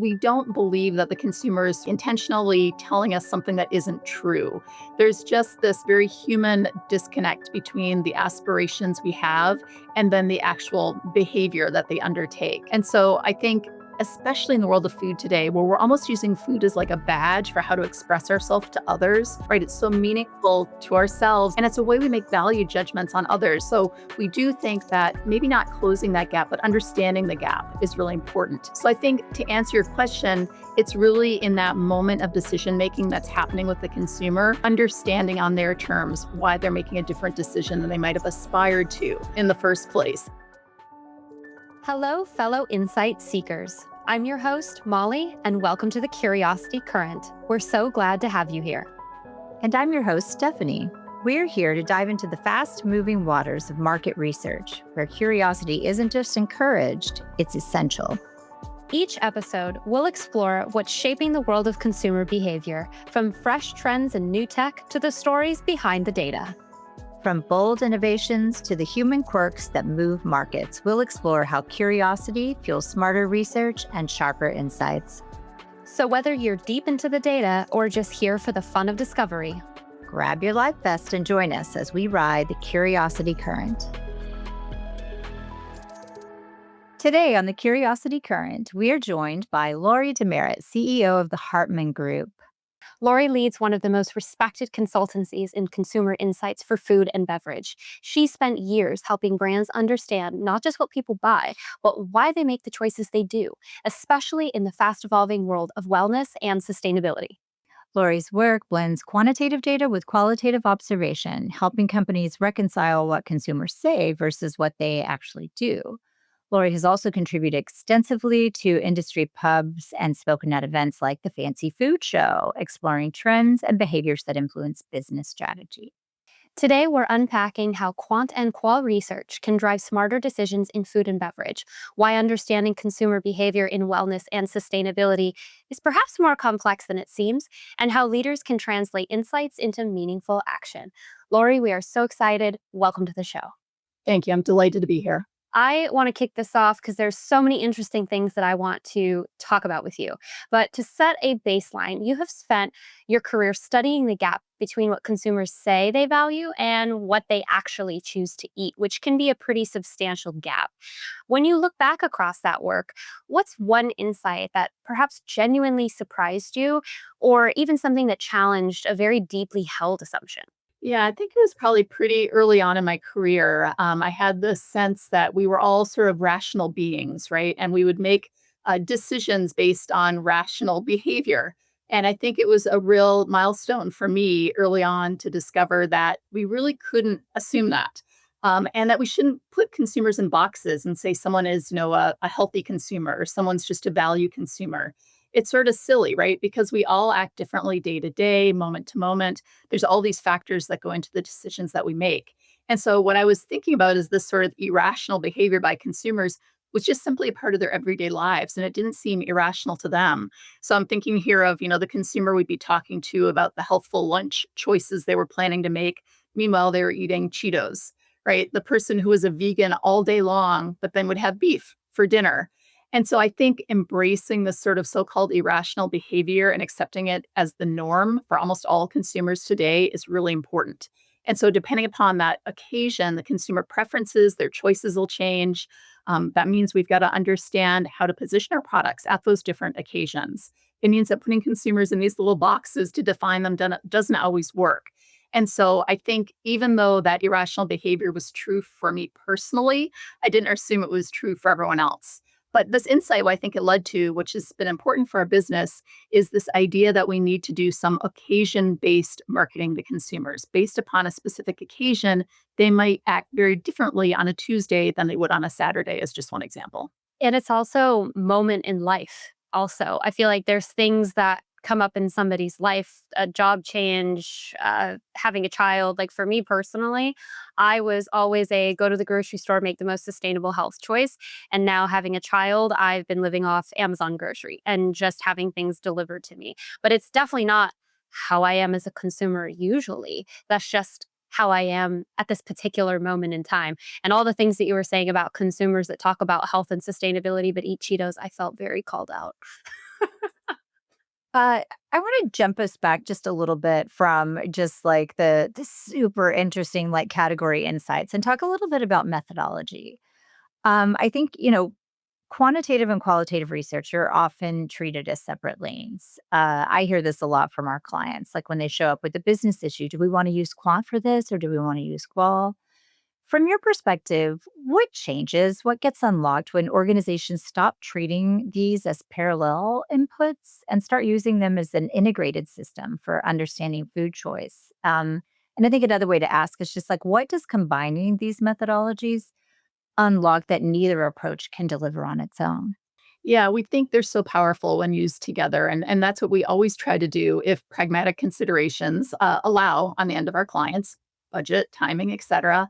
we don't believe that the consumer is intentionally telling us something that isn't true. There's just this very human disconnect between the aspirations we have and then the actual behavior that they undertake. And so I think, especially in the world of food today, where we're almost using food as like a badge for how to express ourselves to others, right? It's so meaningful to ourselves, and it's a way we make value judgments on others. So we do think that maybe not closing that gap, but understanding the gap is really important. So I think, to answer your question, it's really in that moment of decision making that's happening with the consumer, understanding on their terms why they're making a different decision than they might have aspired to in the first place. Hello, fellow insight seekers. I'm your host, Molly, and welcome to the Curiosity Current. We're so glad to have you here. And I'm your host, Stephanie. We're here to dive into the fast-moving waters of market research, where curiosity isn't just encouraged, it's essential. Each episode, we'll explore what's shaping the world of consumer behavior, from fresh trends and new tech to the stories behind the data. From bold innovations to the human quirks that move markets, we'll explore how curiosity fuels smarter research and sharper insights. So whether you're deep into the data or just here for the fun of discovery, grab your life vest and join us as we ride the Curiosity Current. Today on the Curiosity Current, we are joined by Laurie Demeritt, CEO of the Hartman Group. Laurie leads one of the most respected consultancies in consumer insights for food and beverage. She spent years helping brands understand not just what people buy, but why they make the choices they do, especially in the fast-evolving world of wellness and sustainability. Laurie's work blends quantitative data with qualitative observation, helping companies reconcile what consumers say versus what they actually do. Laurie has also contributed extensively to industry pubs and spoken at events like the Fancy Food Show, exploring trends and behaviors that influence business strategy. Today, we're unpacking how quant and qual research can drive smarter decisions in food and beverage, why understanding consumer behavior in wellness and sustainability is perhaps more complex than it seems, and how leaders can translate insights into meaningful action. Laurie, we are so excited. Welcome to the show. Thank you. I'm delighted to be here. I want to kick this off because there's so many interesting things that I want to talk about with you. But to set a baseline, you have spent your career studying the gap between what consumers say they value and what they actually choose to eat, which can be a pretty substantial gap. When you look back across that work, what's one insight that perhaps genuinely surprised you, or even something that challenged a very deeply held assumption? Yeah, I think it was probably pretty early on in my career. I had this sense that we were all sort of rational beings, right? And we would make decisions based on rational behavior. And I think it was a real milestone for me early on to discover that we really couldn't assume that. And that we shouldn't put consumers in boxes and say someone is, a healthy consumer or someone's just a value consumer. It's sort of silly, right? Because we all act differently day to day, moment to moment. There's all these factors that go into the decisions that we make. And so what I was thinking about is this sort of irrational behavior by consumers was just simply a part of their everyday lives, and it didn't seem irrational to them. So I'm thinking here of, the consumer we'd be talking to about the healthful lunch choices they were planning to make. Meanwhile, they were eating Cheetos, right? The person who was a vegan all day long, but then would have beef for dinner. And so I think embracing this sort of so-called irrational behavior and accepting it as the norm for almost all consumers today is really important. And so depending upon that occasion, the consumer preferences, their choices will change. That means we've got to understand how to position our products at those different occasions. It means that putting consumers in these little boxes to define them doesn't always work. And so I think even though that irrational behavior was true for me personally, I didn't assume it was true for everyone else. But this insight, what I think it led to, which has been important for our business, is this idea that we need to do some occasion-based marketing to consumers. Based upon a specific occasion, they might act very differently on a Tuesday than they would on a Saturday, as just one example. And it's also moment in life. Also, I feel like there's things that come up in somebody's life, a job change, having a child. Like for me personally, I was always a go to the grocery store, make the most sustainable health choice. And now having a child, I've been living off Amazon grocery and just having things delivered to me. But it's definitely not how I am as a consumer usually. That's just how I am at this particular moment in time. And all the things that you were saying about consumers that talk about health and sustainability but eat Cheetos, I felt very called out. I want to jump us back just a little bit from just like the super interesting like category insights and talk a little bit about methodology. I think, quantitative and qualitative research are often treated as separate lanes. I hear this a lot from our clients, like when they show up with a business issue, do we want to use quant for this or do we want to use qual? From your perspective, what changes, what gets unlocked when organizations stop treating these as parallel inputs and start using them as an integrated system for understanding food choice? And I think another way to ask is just like, what does combining these methodologies unlock that neither approach can deliver on its own? Yeah, we think they're so powerful when used together, and that's what we always try to do if pragmatic considerations, allow on the end of our clients, budget, timing, etcetera.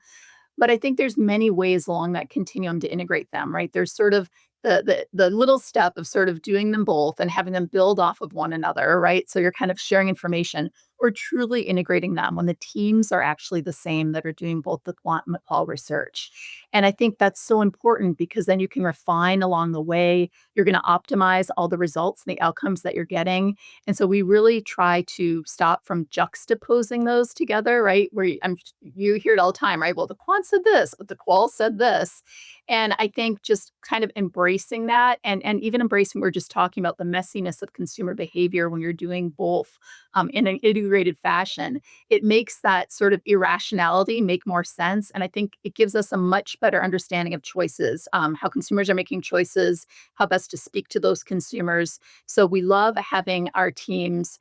But I think there's many ways along that continuum to integrate them, right? There's sort of the little step of sort of doing them both and having them build off of one another, right? So you're kind of sharing information or truly integrating them when the teams are actually the same that are doing both the quant and the qual research. And I think that's so important because then you can refine along the way. You're going to optimize all the results and the outcomes that you're getting. And so we really try to stop from juxtaposing those together, right? You hear it all the time, right? Well, the quant said this, but the qual said this. And I think just kind of embracing that and even embracing we're just talking about the messiness of consumer behavior when you're doing both in an integrated fashion, it makes that sort of irrationality make more sense. And I think it gives us a much better understanding of choices, how consumers are making choices, how best to speak to those consumers. So we love having our teams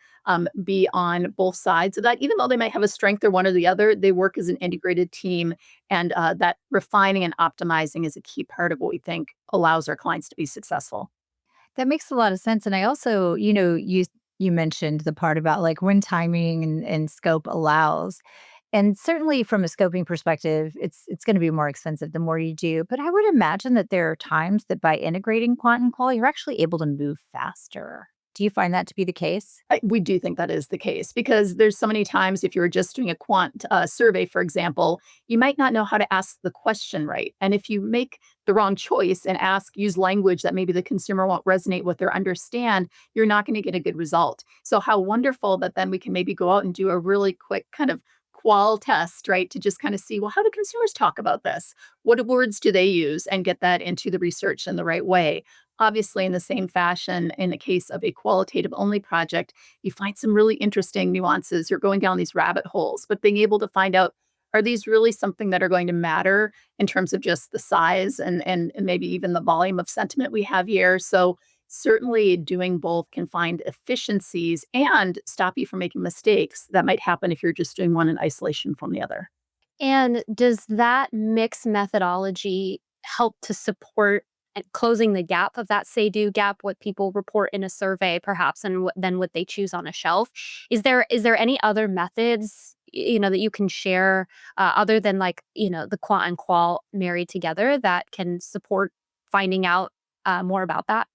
be on both sides of that. Even though they might have a strength or one or the other, they work as an integrated team. And that refining and optimizing is a key part of what we think allows our clients to be successful. That makes a lot of sense. And I also, you mentioned the part about like when timing and scope allows. And certainly from a scoping perspective, it's going to be more expensive the more you do. But I would imagine that there are times that by integrating quant and qual, you're actually able to move faster. Do you find that to be the case? We do think that is the case because there's so many times if you were just doing a quant survey, for example, you might not know how to ask the question right. And if you make the wrong choice and use language that maybe the consumer won't resonate with or understand, you're not going to get a good result. So, how wonderful that then we can maybe go out and do a really quick kind of qual test, right? To just kind of see, well, how do consumers talk about this? What words do they use? And get that into the research in the right way. Obviously, in the same fashion, in the case of a qualitative only project, you find some really interesting nuances. You're going down these rabbit holes, but being able to find out are these really something that are going to matter in terms of just the size and maybe even the volume of sentiment we have here. So certainly doing both can find efficiencies and stop you from making mistakes that might happen if you're just doing one in isolation from the other. And does that mix methodology help to support closing the gap of that say-do gap, what people report in a survey perhaps, and then what they choose on a shelf? Is there any other methods, that you can share, other than like, the quant and qual married together that can support finding out, more about that?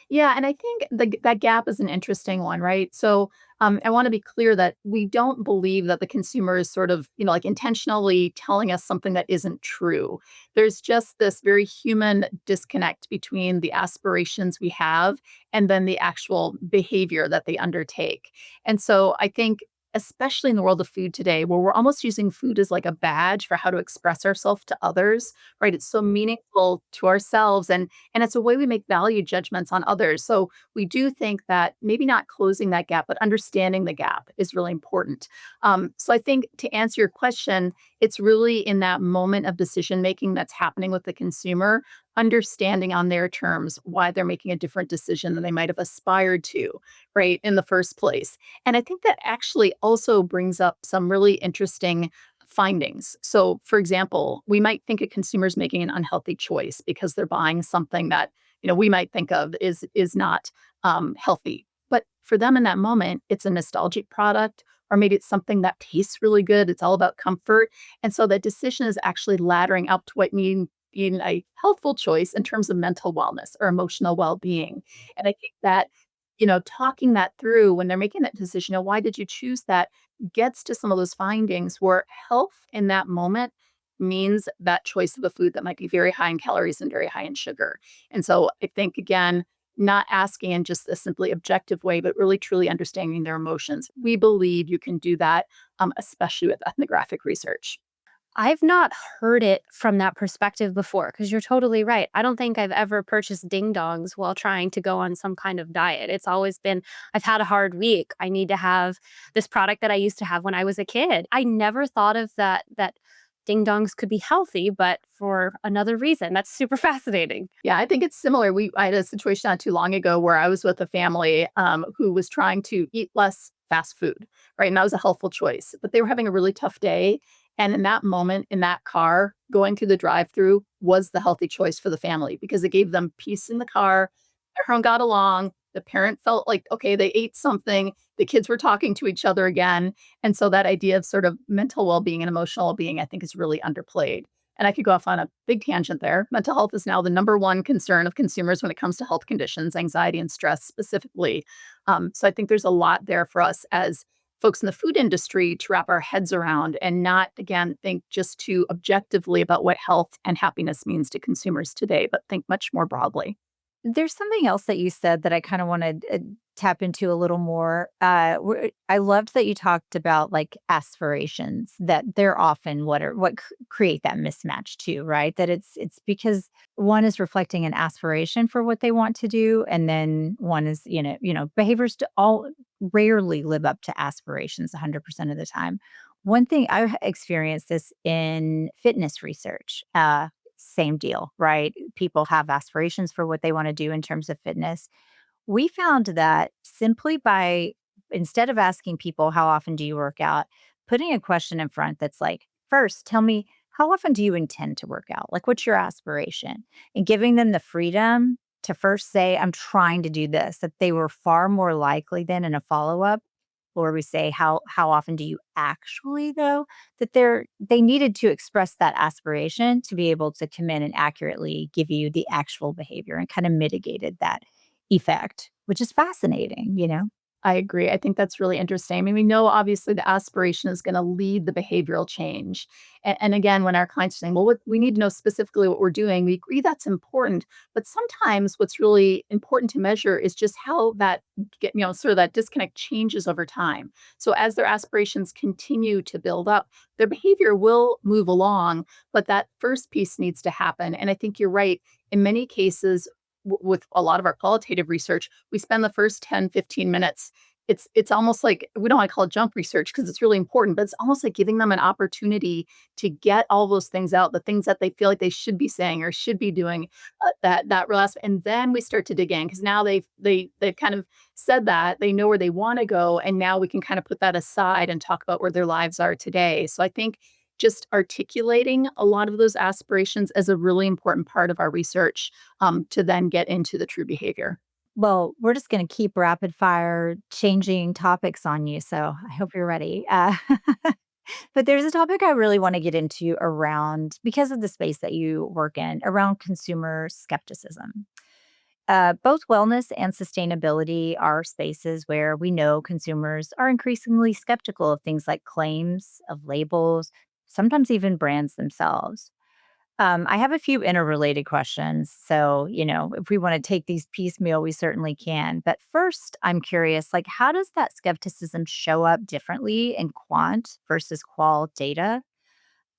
Yeah, and I think that gap is an interesting one, right? So I want to be clear that we don't believe that the consumer is sort of, like intentionally telling us something that isn't true. There's just this very human disconnect between the aspirations we have and then the actual behavior that they undertake. And so I think especially in the world of food today where we're almost using food as like a badge for how to express ourselves to others, right? It's so meaningful to ourselves and it's a way we make value judgments on others. So we do think that maybe not closing that gap, but understanding the gap is really important. So I think to answer your question, it's really in that moment of decision making that's happening with the consumer, understanding on their terms why they're making a different decision than they might have aspired to, right, in the first place. And I think that actually also brings up some really interesting findings. So, for example, we might think a consumer is making an unhealthy choice because they're buying something that we might think of is not healthy. But for them in that moment, it's a nostalgic product, or maybe it's something that tastes really good. It's all about comfort, and so that decision is actually laddering up to what mean being a healthful choice in terms of mental wellness or emotional well-being. And I think that talking that through when they're making that decision, why did you choose that? Gets to some of those findings where health in that moment means that choice of a food that might be very high in calories and very high in sugar. And so I think, again, not asking in just a simply objective way, but really truly understanding their emotions. We believe you can do that, especially with ethnographic research. I've not heard it from that perspective before because you're totally right. I don't think I've ever purchased ding dongs while trying to go on some kind of diet. It's always been, I've had a hard week. I need to have this product that I used to have when I was a kid. I never thought of that ding dongs could be healthy, but for another reason. That's super fascinating. Yeah, I think it's similar. I had a situation not too long ago where I was with a family who was trying to eat less fast food, right? And that was a helpful choice, but they were having a really tough day. And in that moment, in that car, going through the drive-through was the healthy choice for the family because it gave them peace in the car. Everyone got along. The parent felt like, okay, they ate something. The kids were talking to each other again. And so that idea of sort of mental well-being and emotional well-being, I think, is really underplayed. And I could go off on a big tangent there. Mental health is now the number one concern of consumers when it comes to health conditions, anxiety and stress specifically. So I think there's a lot there for us as folks in the food industry to wrap our heads around and not, again, think just too objectively about what health and happiness means to consumers today, but think much more broadly. There's something else that you said that I kind of want to tap into a little more. I loved that you talked about like aspirations, that they're often what create that mismatch too, right? That it's because one is reflecting an aspiration for what they want to do, and then one is behaviors to all rarely live up to aspirations 100% of the time. One thing I experienced this in fitness research. Same deal, right? People have aspirations for what they want to do in terms of fitness. We found that simply by instead of asking people, how often do you work out, putting a question in front that's like, first, tell me, how often do you intend to work out? Like, what's your aspiration? And giving them the freedom to first say, I'm trying to do this, that they were far more likely then in a follow up where we say, how often do you actually though? That they needed to express that aspiration to be able to come in and accurately give you the actual behavior and kind of mitigated that effect, which is fascinating, you know? I agree. I think that's really interesting. I mean, we know obviously the aspiration is going to lead the behavioral change. And again, when our clients are saying, well, what, we need to know specifically what we're doing, we agree that's important. But sometimes what's really important to measure is just how that sort of that disconnect changes over time. So as their aspirations continue to build up, their behavior will move along, but that first piece needs to happen. And I think you're right. In many cases, with a lot of our qualitative research, we spend the first 10, 15 minutes. It's almost like we don't want to call it jump research because it's really important, but it's almost like giving them an opportunity to get all those things out, the things that they feel like they should be saying or should be doing, that real aspect. And then we start to dig in because now they've kind of said that they know where they want to go, and now we can kind of put that aside and talk about where their lives are today. So I think just articulating a lot of those aspirations as a really important part of our research to then get into the true behavior. Well, we're just going to keep rapid fire changing topics on you. So I hope you're ready. But there's a topic I really want to get into around, because of the space that you work in, around consumer skepticism. Both wellness and sustainability are spaces where we know consumers are increasingly skeptical of things like claims, of labels, sometimes even brands themselves. I have a few interrelated questions. So, if we want to take these piecemeal, we certainly can. But first, I'm curious, like, how does that skepticism show up differently in quant versus qual data?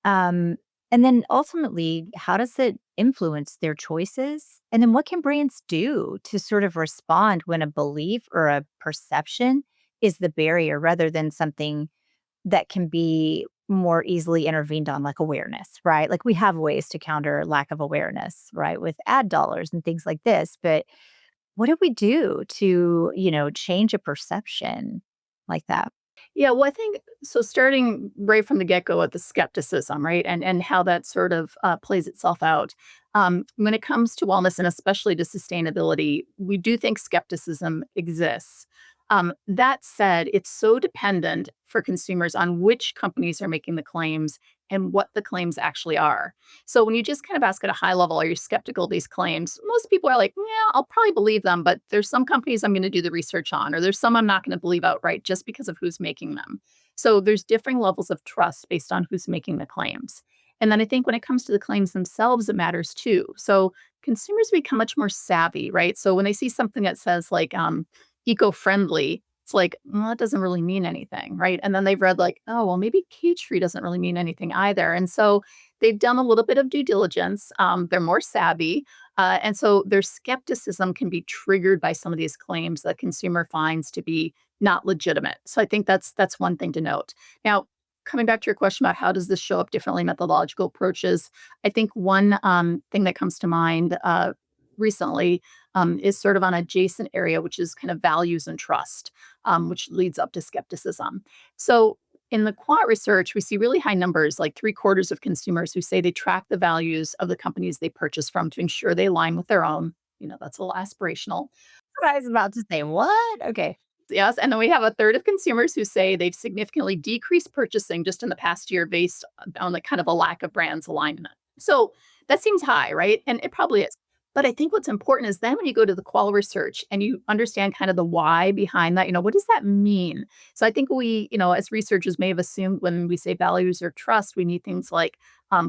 Um, and then ultimately, how does it influence their choices? And then what can brands do to sort of respond when a belief or a perception is the barrier rather than something that can be more easily intervened on, like awareness, right? Like we have ways to counter lack of awareness, right? With ad dollars and things like this. But what do we do to, change a perception like that? Yeah, well, I think so. Starting right from the get go with the skepticism, right, and how that sort of plays itself out. When it comes to wellness and especially to sustainability, we do think skepticism exists. That said, it's so dependent for consumers on which companies are making the claims and what the claims actually are. So when you just kind of ask at a high level, are you skeptical of these claims? Most people are like, yeah, I'll probably believe them, but there's some companies I'm going to do the research on, or there's some I'm not going to believe outright just because of who's making them. So there's differing levels of trust based on who's making the claims. And then I think when it comes to the claims themselves, it matters too. So consumers become much more savvy, right? So when they see something that says like eco-friendly, it's like, well, that doesn't really mean anything, right? And then they've read like, oh, well, maybe cage-free doesn't really mean anything either. And so they've done a little bit of due diligence. They're more savvy. And so their skepticism can be triggered by some of these claims that consumer finds to be not legitimate. So I think that's one thing to note. Now, coming back to your question about how does this show up differently in methodological approaches, I think one thing that comes to mind recently is sort of an adjacent area, which is kind of values and trust, which leads up to skepticism. So in the quant research, we see really high numbers, like three-quarters of consumers who say they track the values of the companies they purchase from to ensure they align with their own. That's a little aspirational. What I was about to say. What? Okay. Yes, and then we have a third of consumers who say they've significantly decreased purchasing just in the past year based on the kind of a lack of brands alignment. So that seems high, right? And it probably is. But I think what's important is then when you go to the qual research and you understand kind of the why behind that, what does that mean? So I think we, as researchers may have assumed when we say values or trust, we need things like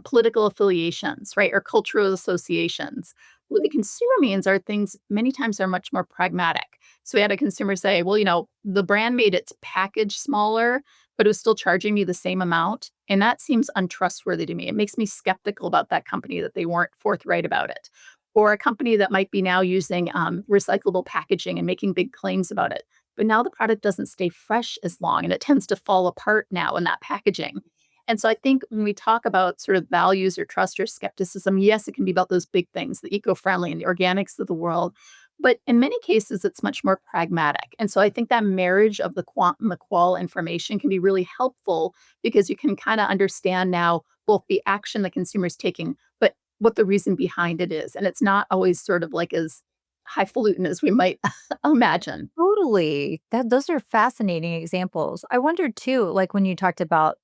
political affiliations, right? Or cultural associations. What the consumer means are things many times are much more pragmatic. So we had a consumer say, well, the brand made its package smaller, but it was still charging me the same amount. And that seems untrustworthy to me. It makes me skeptical about that company that they weren't forthright about it. Or a company that might be now using recyclable packaging and making big claims about it. But now the product doesn't stay fresh as long and it tends to fall apart now in that packaging. And so I think when we talk about sort of values or trust or skepticism, yes, it can be about those big things, the eco-friendly and the organics of the world. But in many cases, it's much more pragmatic. And so I think that marriage of the quant and the qual information can be really helpful because you can kind of understand now both the action the consumer's taking, but what the reason behind it is. And it's not always sort of like as highfalutin as we might imagine. Totally. Those are fascinating examples. I wondered too, like when you talked about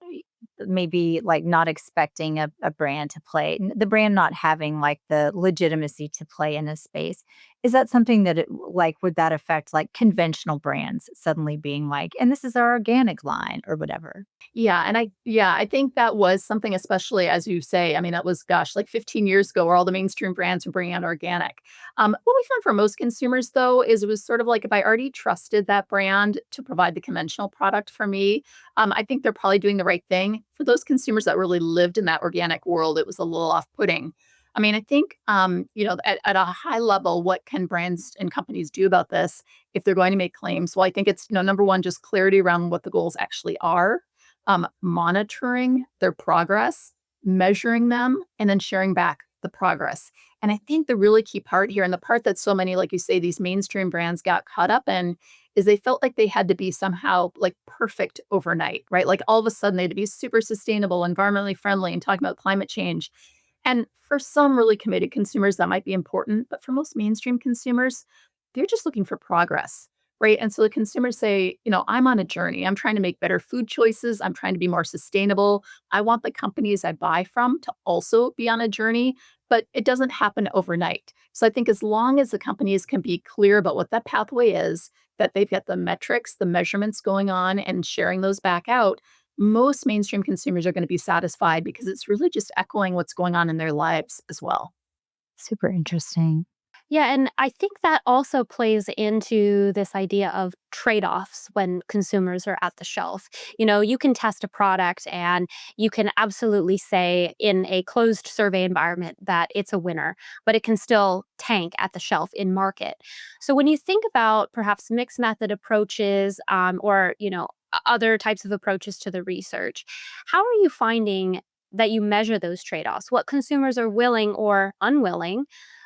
maybe like not expecting a brand to play, the brand not having like the legitimacy to play in a space. Is that something that like would that affect like conventional brands suddenly being like, and this is our organic line or whatever? I think that was something, especially as you say. I mean, that was, gosh, like 15 years ago, where all the mainstream brands were bringing out organic. What we found for most consumers, though, is it was sort of like if I already trusted that brand to provide the conventional product for me, I think they're probably doing the right thing. For those consumers that really lived in that organic world, it was a little off-putting. I mean, I think, at a high level, what can brands and companies do about this if they're going to make claims? Well, I think it's, number one, just clarity around what the goals actually are, monitoring their progress, measuring them, and then sharing back the progress. And I think the really key part here, and the part that so many, like you say, these mainstream brands got caught up in, is they felt like they had to be somehow like perfect overnight, right? Like all of a sudden they had to be super sustainable, environmentally friendly, and talking about climate change. And for some really committed consumers, that might be important. But for most mainstream consumers, they're just looking for progress, right? And so the consumers say, I'm on a journey. I'm trying to make better food choices. I'm trying to be more sustainable. I want the companies I buy from to also be on a journey, but it doesn't happen overnight. So I think as long as the companies can be clear about what that pathway is, that they've got the metrics, the measurements going on and sharing those back out, most mainstream consumers are going to be satisfied because it's really just echoing what's going on in their lives as well. Super interesting. Yeah, and I think that also plays into this idea of trade-offs when consumers are at the shelf. You can test a product and you can absolutely say in a closed survey environment that it's a winner, but it can still tank at the shelf in market. So when you think about perhaps mixed method approaches, or other types of approaches to the research, how are you finding that you measure those trade-offs? What consumers are willing or unwilling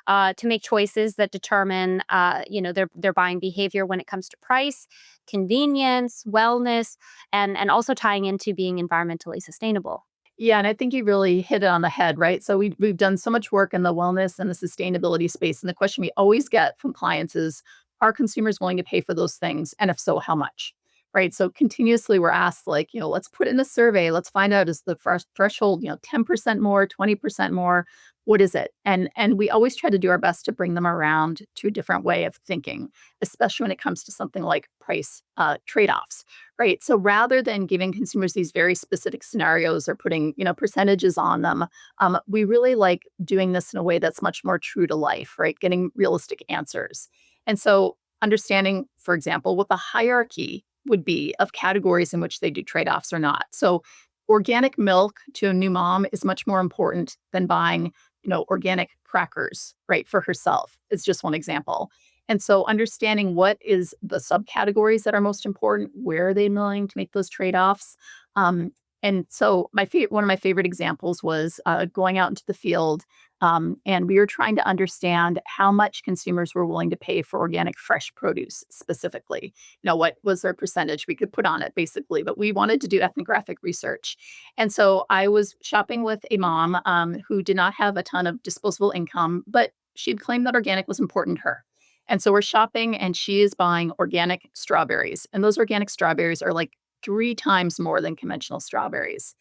to make choices that determine, their buying behavior when it comes to price, convenience, wellness, and also tying into being environmentally sustainable. Yeah, and I think you really hit it on the head, right? So we've done so much work in the wellness and the sustainability space, and the question we always get from clients is, are consumers willing to pay for those things? And if so, how much? Right? So continuously we're asked like, let's put in a survey, let's find out is the first threshold, 10% more, 20% more. What is it? And we always try to do our best to bring them around to a different way of thinking, especially when it comes to something like price trade-offs, right? So rather than giving consumers these very specific scenarios or putting, percentages on them, we really like doing this in a way that's much more true to life, right? Getting realistic answers. And so understanding, for example, what the hierarchy would be of categories in which they do trade-offs or not. So organic milk to a new mom is much more important than buying, organic crackers, right, for herself. It's just one example. And so understanding what is the subcategories that are most important, where are they willing to make those trade-offs? And so one of my favorite examples was going out into the field, and we were trying to understand how much consumers were willing to pay for organic fresh produce specifically. What was their percentage we could put on it, basically. But we wanted to do ethnographic research. And so I was shopping with a mom who did not have a ton of disposable income, but she'd claimed that organic was important to her. And so we're shopping, and she is buying organic strawberries. And those organic strawberries are like 3 times more than conventional strawberries.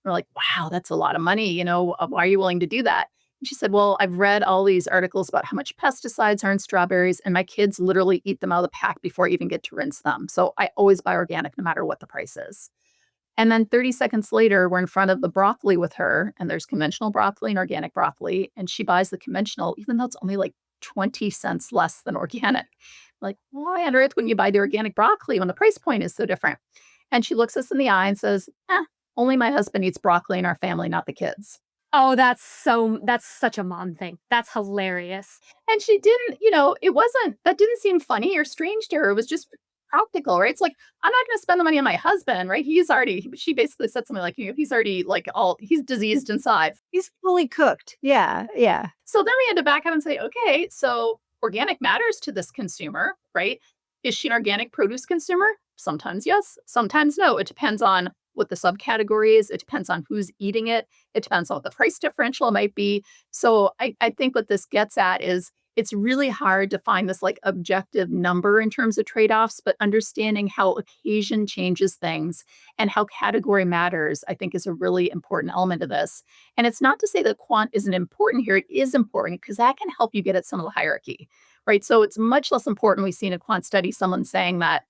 We're like, "Wow, that's a lot of money, why are you willing to do that?" And she said, "Well, I've read all these articles about how much pesticides are in strawberries, and my kids literally eat them out of the pack before I even get to rinse them. So I always buy organic no matter what the price is." And then 30 seconds later, we're in front of the broccoli with her, and there's conventional broccoli and organic broccoli, and she buys the conventional, even though it's only like 20 cents less than organic. Like, why on earth wouldn't you buy the organic broccoli when the price point is so different? And she looks us in the eye and says, only my husband eats broccoli in our family, not the kids. Oh, that's such a mom thing. That's hilarious. And she didn't, that didn't seem funny or strange to her. It was just practical, right? It's like, I'm not going to spend the money on my husband, right? She basically said something like, he's already he's diseased inside. He's fully cooked. Yeah. Yeah. So then we had to back up and say, okay, so organic matters to this consumer, right? Is she an organic produce consumer? Sometimes yes, sometimes no. It depends on what the subcategory is. It depends on who's eating it. It depends on what the price differential might be. So I think what this gets at is it's really hard to find this like objective number in terms of trade-offs, but understanding how occasion changes things and how category matters, I think is a really important element of this. And it's not to say that quant isn't important here. It is important because that can help you get at some of the hierarchy, right? So it's much less important. We see in a quant study someone saying that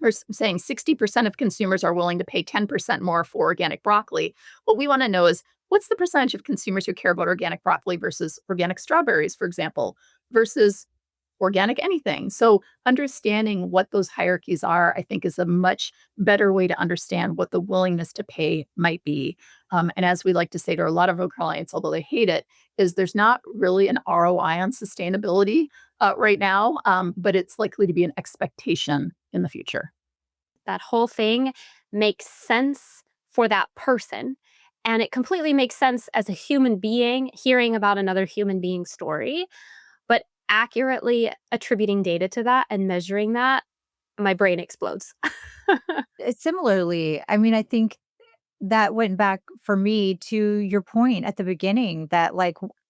we're saying 60% of consumers are willing to pay 10% more for organic broccoli. What we want to know is what's the percentage of consumers who care about organic broccoli versus organic strawberries, for example, versus organic anything. So understanding what those hierarchies are, I think, is a much better way to understand what the willingness to pay might be. And as we like to say to a lot of our clients, although they hate it, is there's not really an ROI on sustainability right now, but it's likely to be an expectation in the future. That whole thing makes sense for that person. And it completely makes sense as a human being hearing about another human being's story. But accurately attributing data to that and measuring that, my brain explodes. Similarly, I mean, I think that went back for me to your point at the beginning that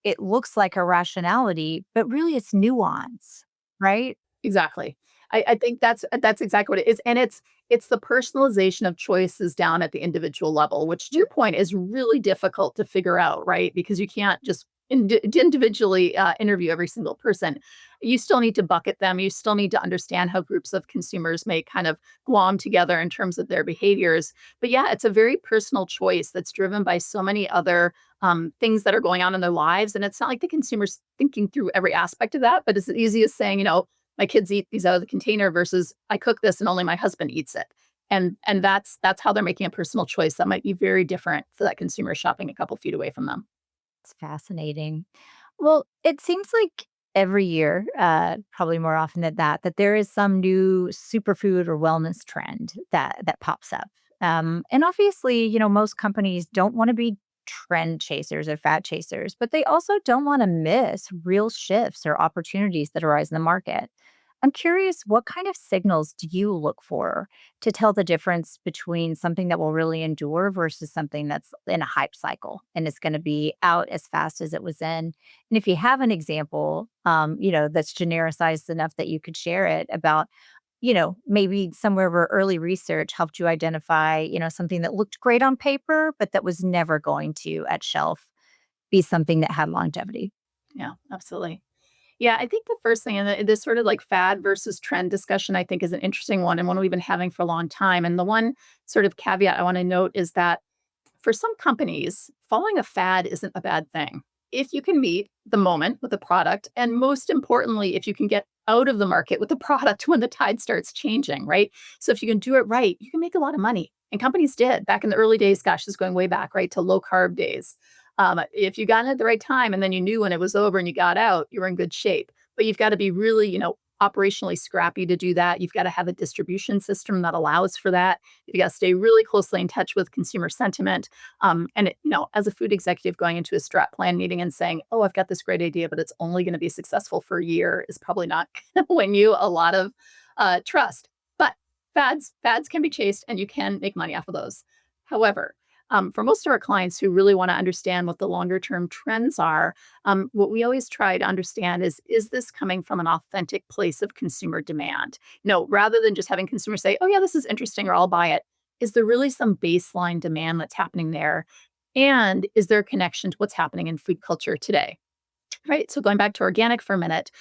it looks like irrationality, but really it's nuance, right? Exactly. I think that's exactly what it is, and it's the personalization of choices down at the individual level, which to your point is really difficult to figure out, right? Because you can't just individually interview every single person. You still need to bucket them. You still need to understand how groups of consumers may kind of glom together in terms of their behaviors. But yeah, it's a very personal choice that's driven by so many other things that are going on in their lives, and it's not like the consumer's thinking through every aspect of that. But it's as easy as saying, my kids eat these out of the container versus I cook this and only my husband eats it. And that's how they're making a personal choice that might be very different for that consumer shopping a couple feet away from them. It's fascinating. Well, it seems like every year, probably more often than that there is some new superfood or wellness trend that pops up. And obviously, most companies don't want to be trend chasers or fat chasers, but they also don't want to miss real shifts or opportunities that arise in the market. I'm curious, what kind of signals do you look for to tell the difference between something that will really endure versus something that's in a hype cycle and it's going to be out as fast as it was in? And if you have an example, that's genericized enough that you could share it about, maybe somewhere where early research helped you identify, something that looked great on paper, but that was never going to at shelf be something that had longevity? Yeah, absolutely. Yeah, I think the first thing, and this sort of like fad versus trend discussion, I think is an interesting one and one we've been having for a long time. And the one sort of caveat I want to note is that for some companies, following a fad isn't a bad thing. If you can meet the moment with a product, and most importantly, if you can get out of the market with the product when the tide starts changing, right? So if you can do it right, you can make a lot of money. And companies did back in the early days. Gosh, this is going way back, right, to low carb days. If you got in at the right time and then you knew when it was over and you got out, you were in good shape. But you've got to be really, operationally scrappy to do that. You've got to have a distribution system that allows for that. You got to stay really closely in touch with consumer sentiment. As a food executive going into a strat plan meeting and saying, "Oh, I've got this great idea, but it's only going to be successful for a year," is probably not going to win you a lot of trust. But fads can be chased, and you can make money off of those. However, for most of our clients who really want to understand what the longer term trends are, what we always try to understand is this coming from an authentic place of consumer demand? No, rather than just having consumers say, "Oh, yeah, this is interesting," or "I'll buy it." Is there really some baseline demand that's happening there? And is there a connection to what's happening in food culture today? Right. So going back to organic for a minute,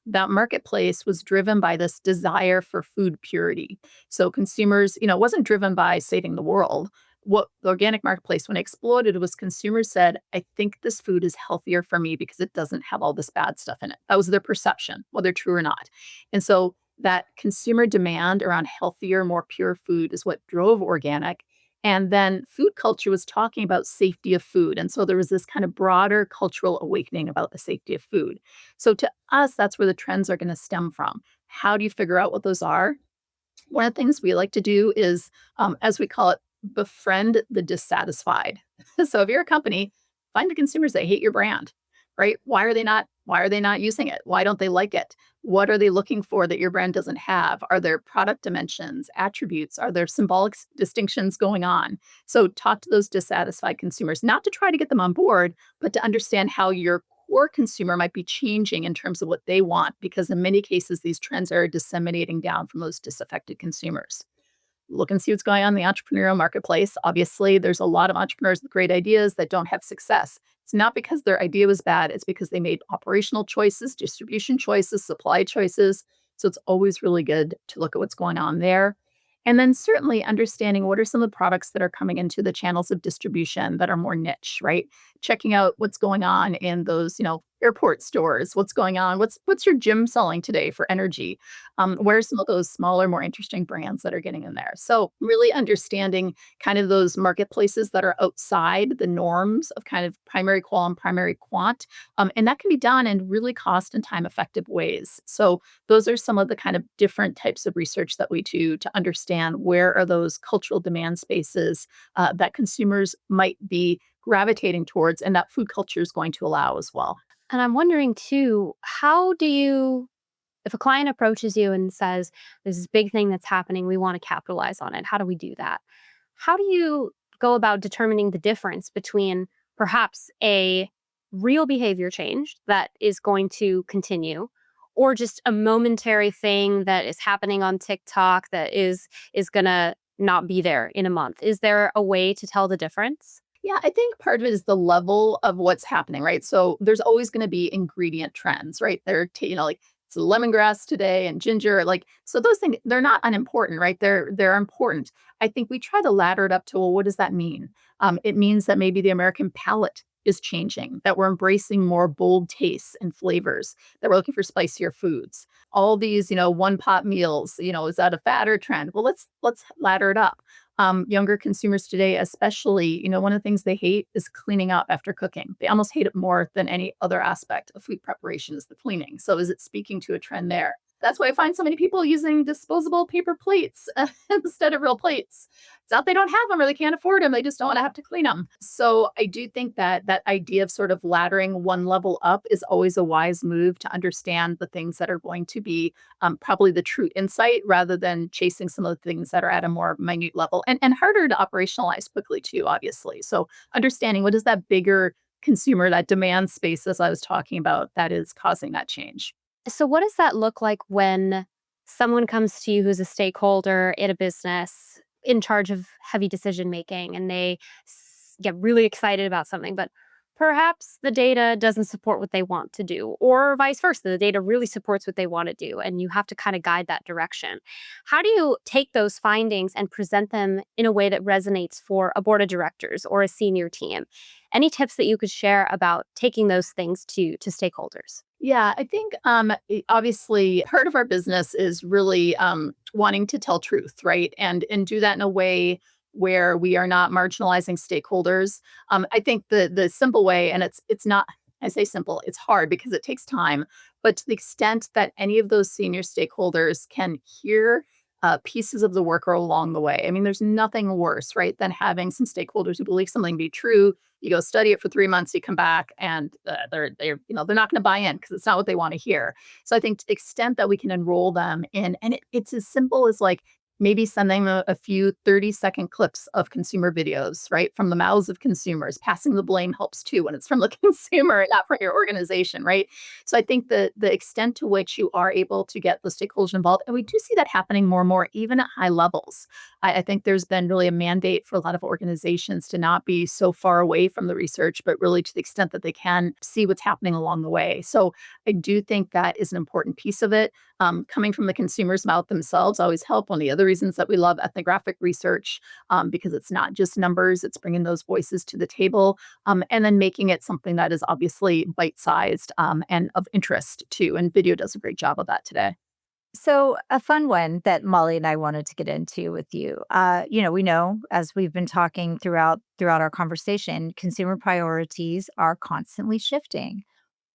that marketplace was driven by this desire for food purity. So consumers, it wasn't driven by saving the world. What the organic marketplace, when it exploded, was consumers said, "I think this food is healthier for me because it doesn't have all this bad stuff in it." That was their perception, whether true or not. And so that consumer demand around healthier, more pure food is what drove organic. And then food culture was talking about safety of food. And so there was this kind of broader cultural awakening about the safety of food. So to us, that's where the trends are going to stem from. How do you figure out what those are? One of the things we like to do is, as we call it, befriend the dissatisfied. So if you're a company, find the consumers that hate your brand, right? Why are they not using it? Why don't they like it? What are they looking for that your brand doesn't have? Are there product dimensions, attributes? Are there symbolic distinctions going on? So talk to those dissatisfied consumers, not to try to get them on board, but to understand how your core consumer might be changing in terms of what they want, because in many cases, these trends are disseminating down from those disaffected consumers. Look and see what's going on in the entrepreneurial marketplace. Obviously, there's a lot of entrepreneurs with great ideas that don't have success. It's not because their idea was bad, it's because they made operational choices, distribution choices, supply choices. So it's always really good to look at what's going on there. And then certainly understanding what are some of the products that are coming into the channels of distribution that are more niche, right? Checking out what's going on in those, airport stores. What's going on? What's your gym selling today for energy? Where are some of those smaller, more interesting brands that are getting in there? So really understanding kind of those marketplaces that are outside the norms of kind of primary qual and primary quant. And that can be done in really cost and time effective ways. So those are some of the kind of different types of research that we do to understand where are those cultural demand spaces that consumers might be gravitating towards and that food culture is going to allow as well. And I'm wondering too, if a client approaches you and says, "There's this big thing that's happening, we want to capitalize on it," how do we do that? How do you go about determining the difference between perhaps a real behavior change that is going to continue or just a momentary thing that is happening on TikTok that is going to not be there in a month? Is there a way to tell the difference? Yeah, I think part of it is the level of what's happening, right? So there's always going to be ingredient trends, right? Like it's lemongrass today and ginger, like so those things they're not unimportant, right? They're important. I think we try to ladder it up to, well, what does that mean? It means that maybe the American palate is changing, that we're embracing more bold tastes and flavors, that we're looking for spicier foods. All these, one pot meals, is that a fad or trend? Well, let's ladder it up. Younger consumers today, especially, one of the things they hate is cleaning up after cooking. They almost hate it more than any other aspect of food preparation is the cleaning. So is it speaking to a trend there? That's why I find so many people using disposable paper plates instead of real plates. It's not they don't have them or they can't afford them. They just don't want to have to clean them. So I do think that that idea of sort of laddering one level up is always a wise move to understand the things that are going to be probably the true insight rather than chasing some of the things that are at a more minute level and harder to operationalize quickly too, obviously. So understanding what is that bigger consumer, that demand space, as I was talking about, that is causing that change. So, what does that look like when someone comes to you who's a stakeholder in a business in charge of heavy decision making and they get really excited about something, but Perhaps the data doesn't support what they want to do, or vice versa. The data really supports what they want to do, and you have to kind of guide that direction. How do you take those findings and present them in a way that resonates for a board of directors or a senior team? Any tips that you could share about taking those things to stakeholders? Yeah, I think obviously part of our business is really wanting to tell truth, right? And do that in a way where we are not marginalizing stakeholders. I think the simple way, and it's not. I say simple, it's hard because it takes time. But to the extent that any of those senior stakeholders can hear pieces of the work along the way. I mean, there's nothing worse, right, than having some stakeholders who believe something to be true. You go study it for 3 months, you come back, and they're not going to buy in because it's not what they want to hear. So I think to the extent that we can enroll them in, and it's as simple as like maybe sending a few 30-second clips of consumer videos, right, from the mouths of consumers. Passing the blame helps too when it's from the consumer, not from your organization, right? So I think the extent to which you are able to get the stakeholders involved, and we do see that happening more and more, even at high levels. I think there's been really a mandate for a lot of organizations to not be so far away from the research, but really to the extent that they can see what's happening along the way. So I do think that is an important piece of it. Coming from the consumer's mouth themselves always help. One of the other reasons that we love ethnographic research, because it's not just numbers, it's bringing those voices to the table, and then making it something that is obviously bite-sized and of interest too. And video does a great job of that today. So, a fun one that Molly and I wanted to get into with you. We know as we've been talking throughout our conversation, consumer priorities are constantly shifting.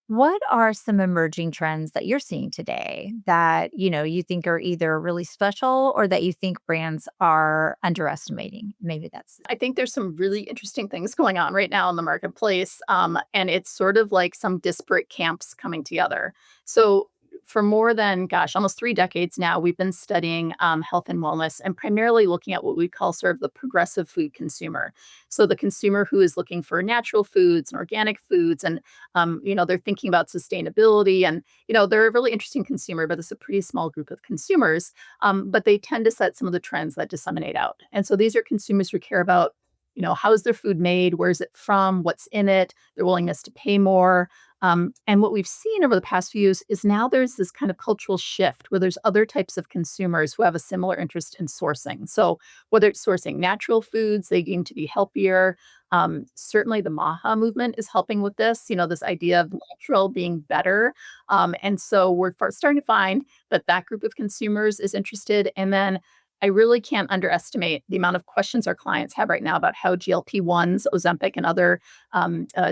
What are some emerging trends that you're seeing today that, you think are either really special or that you think brands are underestimating? Maybe that's I think there's some really interesting things going on right now in the marketplace. And it's sort of like some disparate camps coming together. So, for more than, gosh, almost 3 decades now, we've been studying health and wellness and primarily looking at what we call sort of the progressive food consumer. So, the consumer who is looking for natural foods and organic foods, and, they're thinking about sustainability. And, they're a really interesting consumer, but it's a pretty small group of consumers, but they tend to set some of the trends that disseminate out. And so these are consumers who care about, how is their food made? Where's it from? What's in it? Their willingness to pay more. And what we've seen over the past few years is now there's this kind of cultural shift where there's other types of consumers who have a similar interest in sourcing. So whether it's sourcing natural foods, they deem to be healthier. Certainly the MAHA movement is helping with this, this idea of natural being better. And so we're starting to find that group of consumers is interested. And then I really can't underestimate the amount of questions our clients have right now about how GLP-1s, Ozempic, and other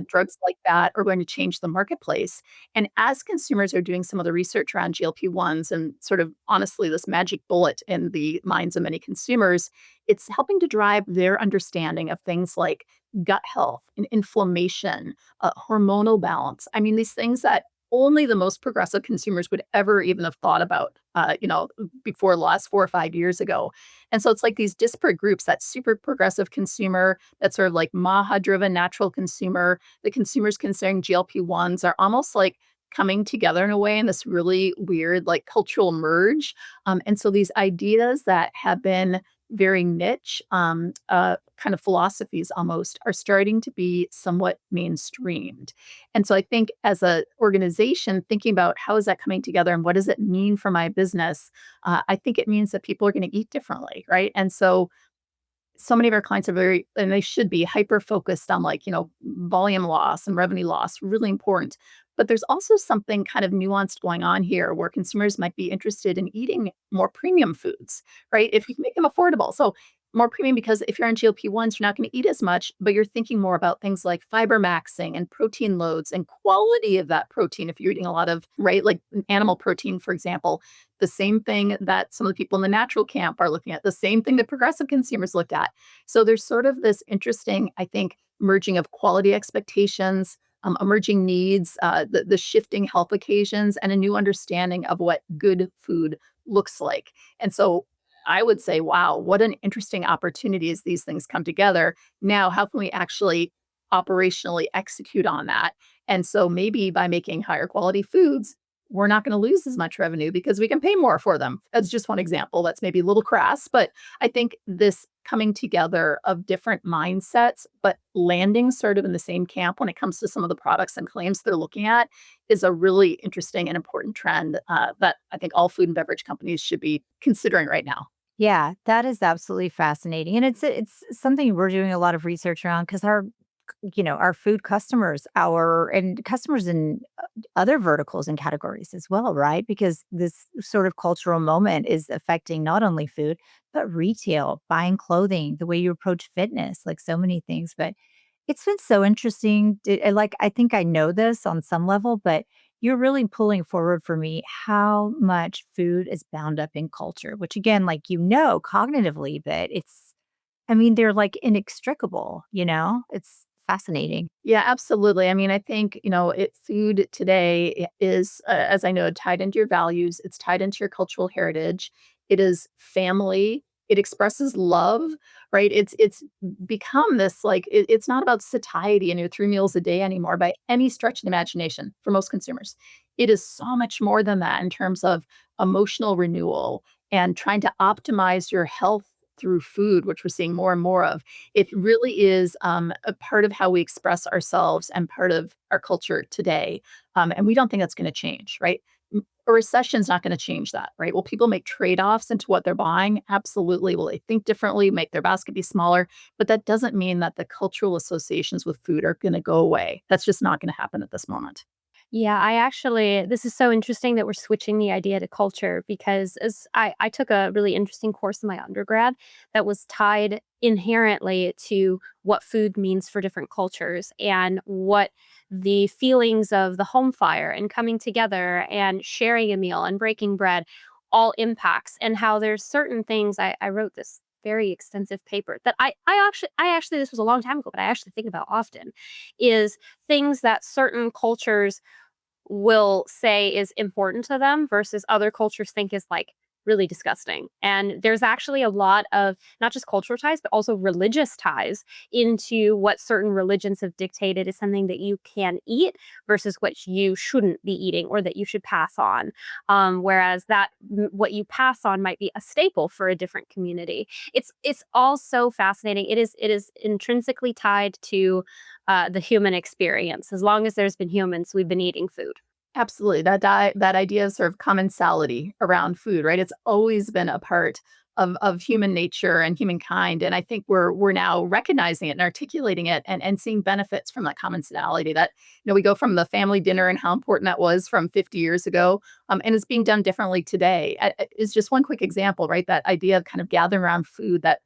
drugs like that are going to change the marketplace. And as consumers are doing some of the research around GLP-1s and sort of honestly this magic bullet in the minds of many consumers, it's helping to drive their understanding of things like gut health and inflammation, hormonal balance. I mean, these things that only the most progressive consumers would ever even have thought about, before the last 4 or 5 years ago. And so it's like these disparate groups, that super progressive consumer, that sort of like MAHA driven natural consumer, the consumers considering GLP-1s are almost like coming together in a way in this really weird, like cultural merge. And so these ideas that have been very niche, kind of philosophies almost, are starting to be somewhat mainstreamed. And so I think as a organization thinking about how is that coming together and what does it mean for my business, I think it means that people are going to eat differently, right? And so many of our clients are very, and they should be hyper focused on like, volume loss and revenue loss, really important. But there's also something kind of nuanced going on here where consumers might be interested in eating more premium foods, right? If you can make them affordable. So more premium because if you're on GLP-1s, you're not going to eat as much, but you're thinking more about things like fiber maxing and protein loads and quality of that protein. If you're eating a lot of, right, like animal protein, for example, the same thing that some of the people in the natural camp are looking at, the same thing that progressive consumers looked at. So there's sort of this interesting, I think, merging of quality expectations, emerging needs, the shifting health occasions, and a new understanding of what good food looks like. And so I would say, wow, what an interesting opportunity as these things come together. Now, how can we actually operationally execute on that? And so maybe by making higher quality foods, we're not going to lose as much revenue because we can pay more for them. That's just one example. That's maybe a little crass, but I think this coming together of different mindsets, but landing sort of in the same camp when it comes to some of the products and claims they're looking at is a really interesting and important trend that I think all food and beverage companies should be considering right now. Yeah, that is absolutely fascinating, and it's something we're doing a lot of research around because our food customers, our and customers in other verticals and categories as well, right? Because this sort of cultural moment is affecting not only food, but retail, buying clothing, the way you approach fitness, like so many things. But it's been so interesting. I think I know this on some level, but you're really pulling forward for me how much food is bound up in culture, which again, cognitively, but I mean, they're like inextricable, you know? It's fascinating. Yeah, absolutely. I mean, I think, food today is, as I know, tied into your values. It's tied into your cultural heritage. It is family. It expresses love, right? It's become this it's not about satiety and your 3 meals a day anymore by any stretch of the imagination for most consumers. It is so much more than that in terms of emotional renewal and trying to optimize your health through food, which we're seeing more and more of. It really is, a part of how we express ourselves and part of our culture today, and we don't think that's gonna change, right? A recession's not gonna change that, right? Will people make trade-offs into what they're buying? Absolutely. Will they think differently, make their basket be smaller? But that doesn't mean that the cultural associations with food are gonna go away. That's just not gonna happen at this moment. Yeah, this is so interesting that we're switching the idea to culture because I took a really interesting course in my undergrad that was tied inherently to what food means for different cultures and what the feelings of the home fire and coming together and sharing a meal and breaking bread all impacts, and how there's certain things. I wrote this very extensive paper that I actually, this was a long time ago, but I actually think about often, is things that certain cultures will say is important to them versus other cultures think is like really disgusting. And there's actually a lot of not just cultural ties, but also religious ties into what certain religions have dictated is something that you can eat versus what you shouldn't be eating or that you should pass on. Whereas what you pass on might be a staple for a different community. It's all so fascinating. It is intrinsically tied to the human experience. As long as there's been humans, we've been eating food. Absolutely. That idea of sort of commensality around food, right? It's always been a part of human nature and humankind. And I think we're now recognizing it and articulating it and seeing benefits from that commensality that, we go from the family dinner and how important that was from 50 years ago. And it's being done differently today. Is just one quick example, right? That idea of kind of gathering around food that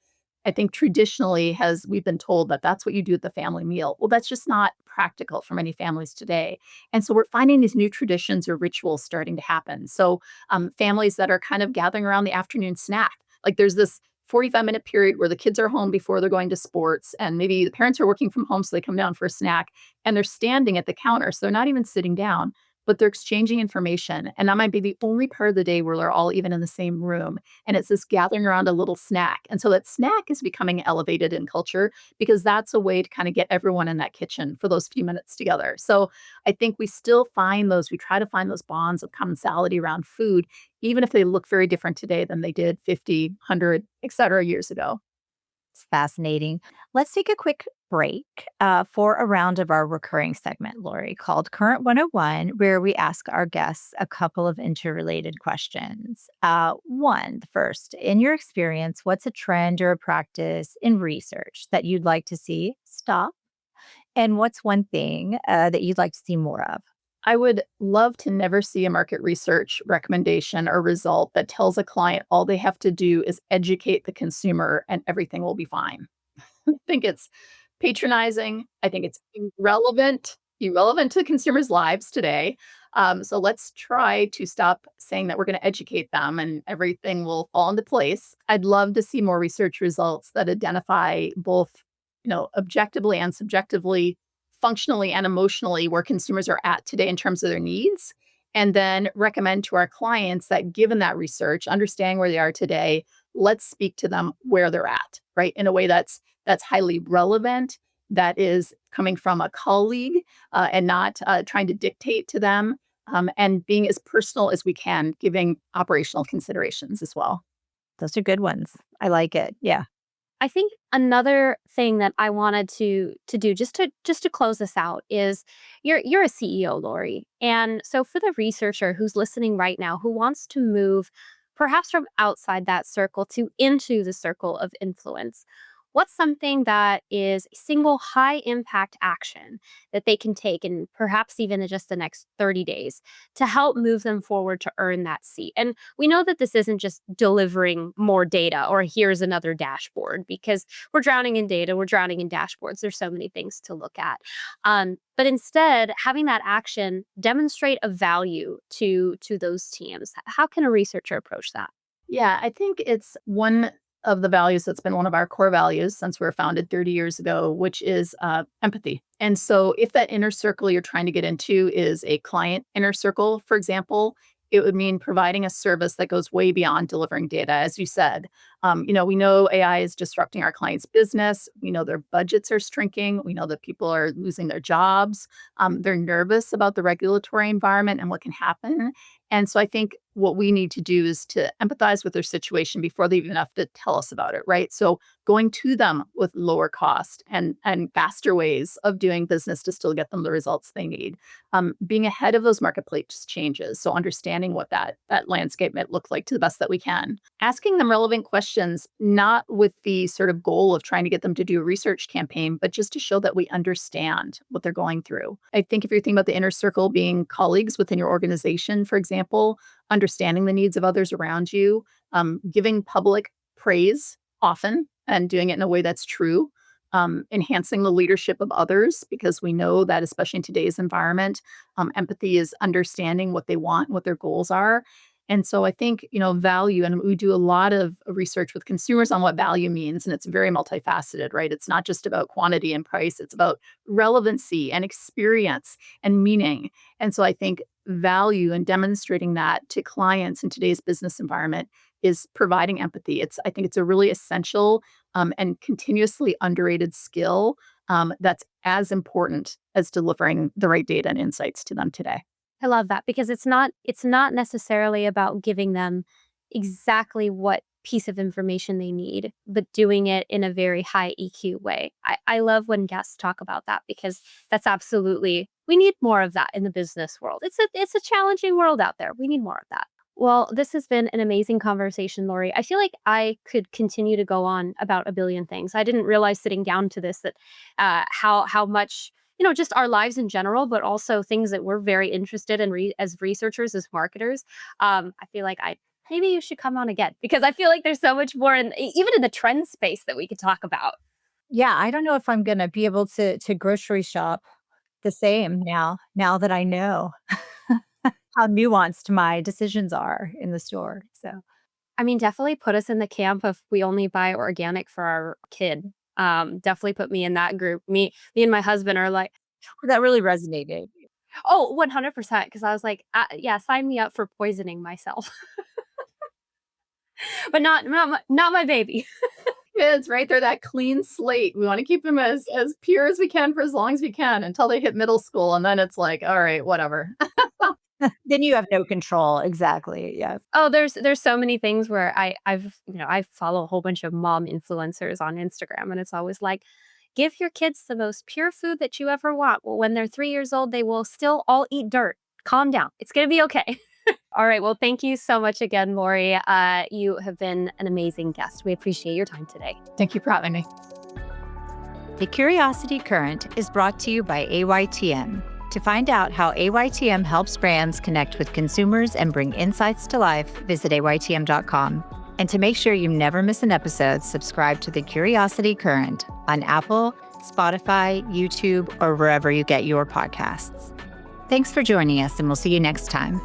I think traditionally we've been told that that's what you do at the family meal. Well, that's just not practical for many families today. And so we're finding these new traditions or rituals starting to happen. So families that are kind of gathering around the afternoon snack, like there's this 45-minute period where the kids are home before they're going to sports, and maybe the parents are working from home, so they come down for a snack, and they're standing at the counter. So they're not even sitting down, but they're exchanging information. And that might be the only part of the day where they're all even in the same room. And it's this gathering around a little snack. And so that snack is becoming elevated in culture because that's a way to kind of get everyone in that kitchen for those few minutes together. So I think we try to find those bonds of commensality around food, even if they look very different today than they did 50, 100, et cetera, years ago. It's fascinating. Let's take a quick break for a round of our recurring segment, Lori, called Current 101, where we ask our guests a couple of interrelated questions. The first, in your experience, what's a trend or a practice in research that you'd like to see stop? And what's one thing that you'd like to see more of? I would love to never see a market research recommendation or result that tells a client all they have to do is educate the consumer and everything will be fine. I think it's patronizing. I think it's irrelevant to consumers' lives today. So let's try to stop saying that we're going to educate them and everything will fall into place. I'd love to see more research results that identify both, objectively and subjectively, functionally and emotionally where consumers are at today in terms of their needs. And then recommend to our clients that given that research, understanding where they are today, let's speak to them where they're at, right? In a way that's highly relevant, that is coming from a colleague, and not trying to dictate to them, and being as personal as we can, giving operational considerations as well. Those are good ones. I like it. Yeah. I think another thing that I wanted to do just to close this out is you're a CEO, Laurie. And so for the researcher who's listening right now who wants to move perhaps from outside that circle to into the circle of influence, what's something that is a single high impact action that they can take and perhaps even in just the next 30 days to help move them forward to earn that seat? And we know that this isn't just delivering more data or here's another dashboard because we're drowning in data, we're drowning in dashboards. There's so many things to look at. But instead, having that action demonstrate a value to those teams. How can a researcher approach that? Yeah, I think it's one of the values that's been one of our core values since we were founded 30 years ago, which is empathy. And so, if that inner circle you're trying to get into is a client inner circle, for example, it would mean providing a service that goes way beyond delivering data. As you said, we know AI is disrupting our clients' business. We know their budgets are shrinking. We know that people are losing their jobs. They're nervous about the regulatory environment and what can happen. And so I think what we need to do is to empathize with their situation before they even have to tell us about it, right? So going to them with lower cost and faster ways of doing business to still get them the results they need. Being ahead of those marketplace changes. So understanding what that landscape might look like to the best that we can. Asking them relevant questions, not with the sort of goal of trying to get them to do a research campaign, but just to show that we understand what they're going through. I think if you're thinking about the inner circle being colleagues within your organization, for example, understanding the needs of others around you, giving public praise often and doing it in a way that's true, enhancing the leadership of others, because we know that, especially in today's environment, empathy is understanding what they want, what their goals are. And so I think, value, and we do a lot of research with consumers on what value means, and it's very multifaceted, right? It's not just about quantity and price, it's about relevancy and experience and meaning. And so I think value and demonstrating that to clients in today's business environment is providing empathy. I think it's a really essential and continuously underrated skill that's as important as delivering the right data and insights to them today. I love that because it's not necessarily about giving them exactly what piece of information they need, but doing it in a very high EQ way. I love when guests talk about that because that's absolutely, we need more of that in the business world. It's a challenging world out there. We need more of that. Well, this has been an amazing conversation, Laurie. I feel like I could continue to go on about a billion things. I didn't realize sitting down to this that how much just our lives in general, but also things that we're very interested in as researchers, as marketers. I feel like maybe you should come on again because I feel like there's so much more even in the trend space that we could talk about. Yeah, I don't know if I'm going to be able to grocery shop the same now that I know how nuanced my decisions are in the store. So I mean, definitely put us in the camp of we only buy organic for our kid. Definitely put me in that group. Me and my husband are like, that really resonated. oh, 100%. Because I was like, yeah, sign me up for poisoning myself, but not my baby. Kids, right? They're that clean slate. We want to keep them as pure as we can for as long as we can until they hit middle school. And then it's like, all right, whatever. Then you have no control. Exactly. Yeah. Oh, there's so many things where I follow a whole bunch of mom influencers on Instagram, and it's always like, give your kids the most pure food that you ever want. Well, when they're 3 years old, they will still all eat dirt. Calm down. It's gonna be okay. All right. Well, thank you so much again, Laurie. You have been an amazing guest. We appreciate your time today. Thank you for having me. The Curiosity Current is brought to you by AYTM. To find out how AYTM helps brands connect with consumers and bring insights to life, visit AYTM.com. And to make sure you never miss an episode, subscribe to The Curiosity Current on Apple, Spotify, YouTube, or wherever you get your podcasts. Thanks for joining us, and we'll see you next time.